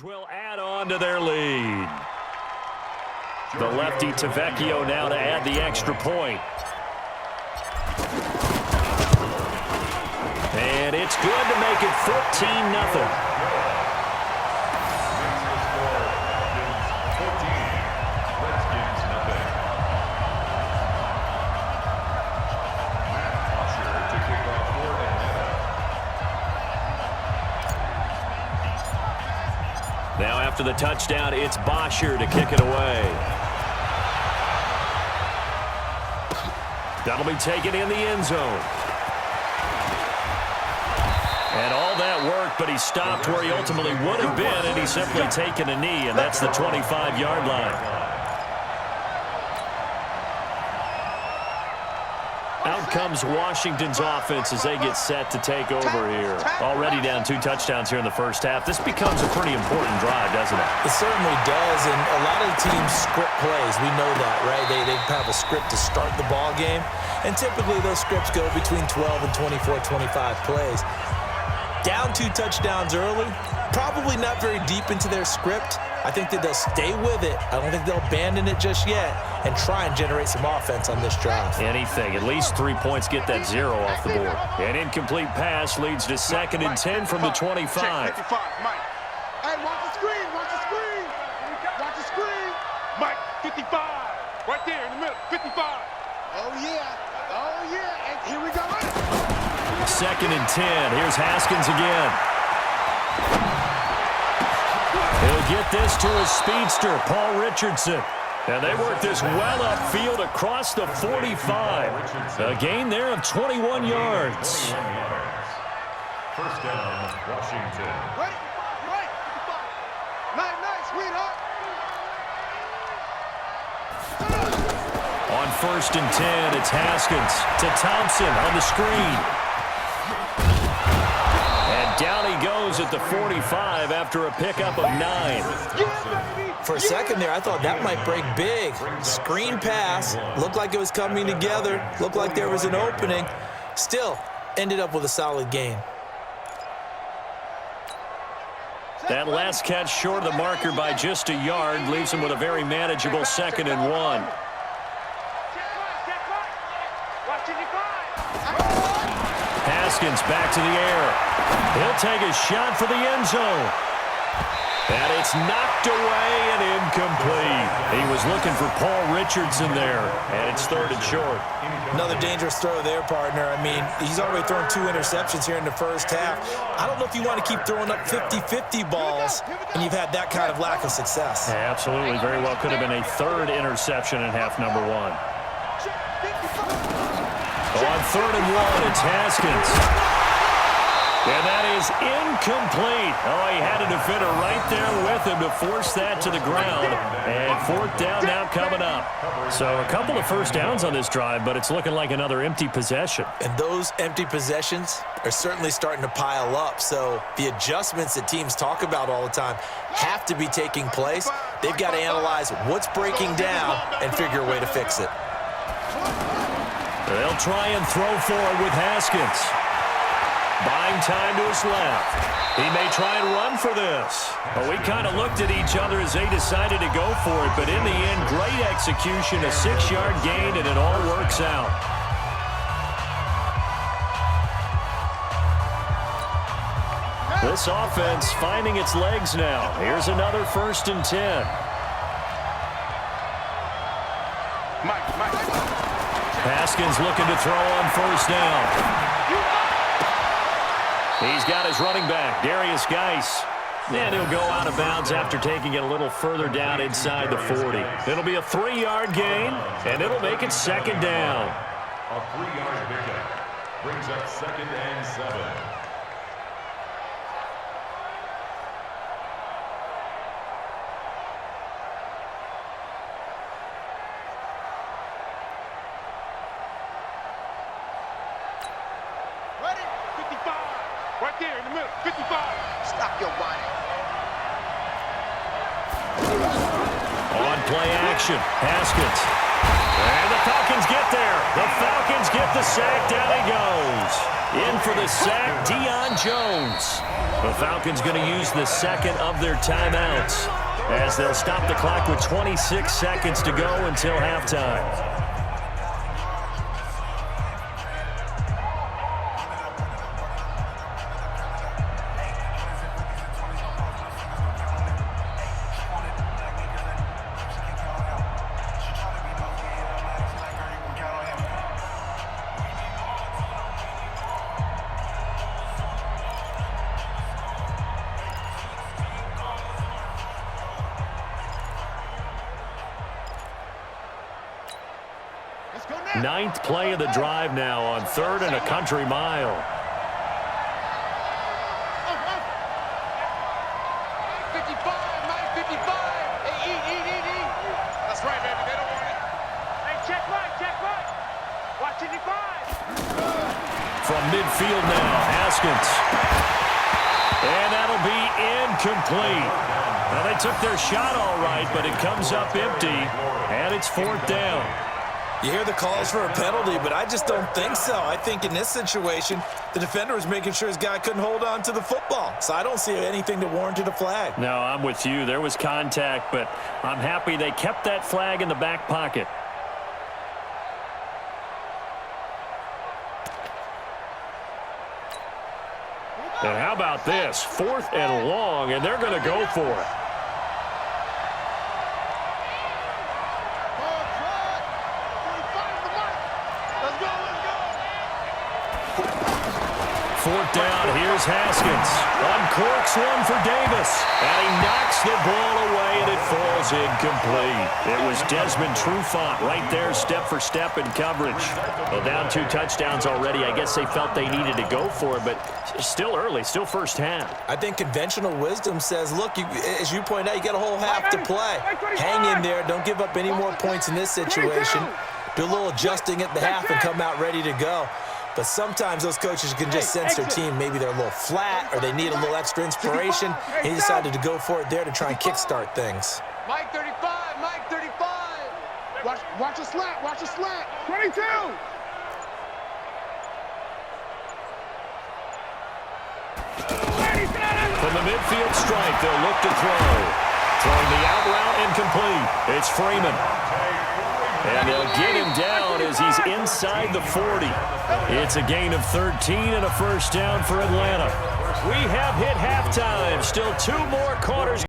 Will add on to their lead. The lefty Tavecchio now to add the extra point. And it's good to make it 14-0. Now after the touchdown, it's Bosher to kick it away. That'll be taken in the end zone. And all that work, but he stopped where he ultimately would have been, and he's simply taken a knee, and that's the 25-yard line. Out comes Washington's offense as they get set to take over here. Already down 2 touchdowns here in the first half. This becomes a pretty important drive, doesn't it? It certainly does, and a lot of the teams script plays. We know that, right? They have a script to start the ball game, and typically those scripts go between 12 and 24, 25 plays. Down 2 touchdowns early, probably not very deep into their script. I think that they'll stay with it. I don't think they'll abandon it just yet and try and generate some offense on this drive. Anything. At least 3 points get that 0 off the board. An incomplete pass leads to 2nd and 10 from the 25. Hey, watch the screen, watch the screen. Watch the screen. Mike, 55. Right there in the middle, 55. Oh, yeah. And here we go. 2nd and 10. Here's Haskins again. He'll get this to his speedster, Paul Richardson. And they work this well upfield across the 45. A gain there of 21 yards. First down, Washington. Right. Nice, sweetheart. On 1st and 10, it's Haskins to Thompson on the screen. And down he goes at the 45 after a pickup of 9. For a second there, I thought that might break big. Screen pass. Looked like it was coming together. Looked like there was an opening. Still, ended up with a solid gain. That last catch short of the marker by just a yard leaves him with a very manageable 2nd and 1. Haskins back to the air. He'll take a shot for the end zone. And it's knocked away and incomplete. He was looking for Paul Richardson there, and it's 3rd and short. Another dangerous throw there, partner. I mean, he's already thrown 2 interceptions here in the first half. I don't know if you want to keep throwing up 50-50 balls, and you've had that kind of lack of success. Yeah, absolutely. Very well could have been a 3rd interception in half number 1. On 3rd and 1, it's Haskins. And that is incomplete. Oh, he had a defender right there with him to force that to the ground. And 4th down now coming up. So a couple of first downs on this drive, but it's looking like another empty possession. And those empty possessions are certainly starting to pile up. So the adjustments that teams talk about all the time have to be taking place. They've got to analyze what's breaking down and figure a way to fix it. They'll try and throw forward with Haskins. Buying time to his left. He may try and run for this. But we kind of looked at each other as they decided to go for it. But in the end, great execution, a 6-yard gain, and it all works out. This offense finding its legs now. Here's another 1st and 10. Haskins looking to throw on 1st down. He's got his running back, Darius Geis. And he'll go out of bounds after taking it a little further down inside the 40. It'll be a 3-yard gain, and it'll make it 2nd down. A 3-yard pickup brings up 2nd and 7. Right there in the middle, 55. Stop your body. On play action, Haskins. And the Falcons get there. The Falcons get the sack. Down he goes. In for the sack, Deion Jones. The Falcons going to use the second of their timeouts as they'll stop the clock with 26 seconds to go until halftime. Ninth play of the drive now on 3rd and a country mile. 55, Mike, 55. Hey, eat. That's right, baby. They don't want it. Hey, check right. Watch 55. From midfield now, Haskins. And that'll be incomplete. Now, they took their shot all right, but it comes up empty, and it's 4th down. You hear the calls for a penalty, but I just don't think so. I think in this situation, the defender was making sure his guy couldn't hold on to the football. So I don't see anything that warranted a flag. No, I'm with you. There was contact, but I'm happy they kept that flag in the back pocket. And how about this? 4th and long, and they're going to go for it. Fourth down, here's Haskins. Uncorks one for Davis. And he knocks the ball away, and it falls incomplete. It was Desmond Trufant right there, step for step in coverage. Well, down 2 touchdowns already. I guess they felt they needed to go for it, but still early, still first half. I think conventional wisdom says, look, as you point out, you got a whole half to play. Hang in there. Don't give up any more points in this situation. Do a little adjusting at the half and come out ready to go. But sometimes those coaches can just sense their team. Maybe they're a little flat or they need a little extra inspiration. He decided to go for it there to try and kickstart things. Mike 35. Watch a slant. 22. From the midfield stripe, they'll look to throw. Throwing the out route incomplete. It's Freeman. And they'll get him down as he's inside the 40. It's a gain of 13 and a first down for Atlanta. We have hit halftime. Still 2 more quarters.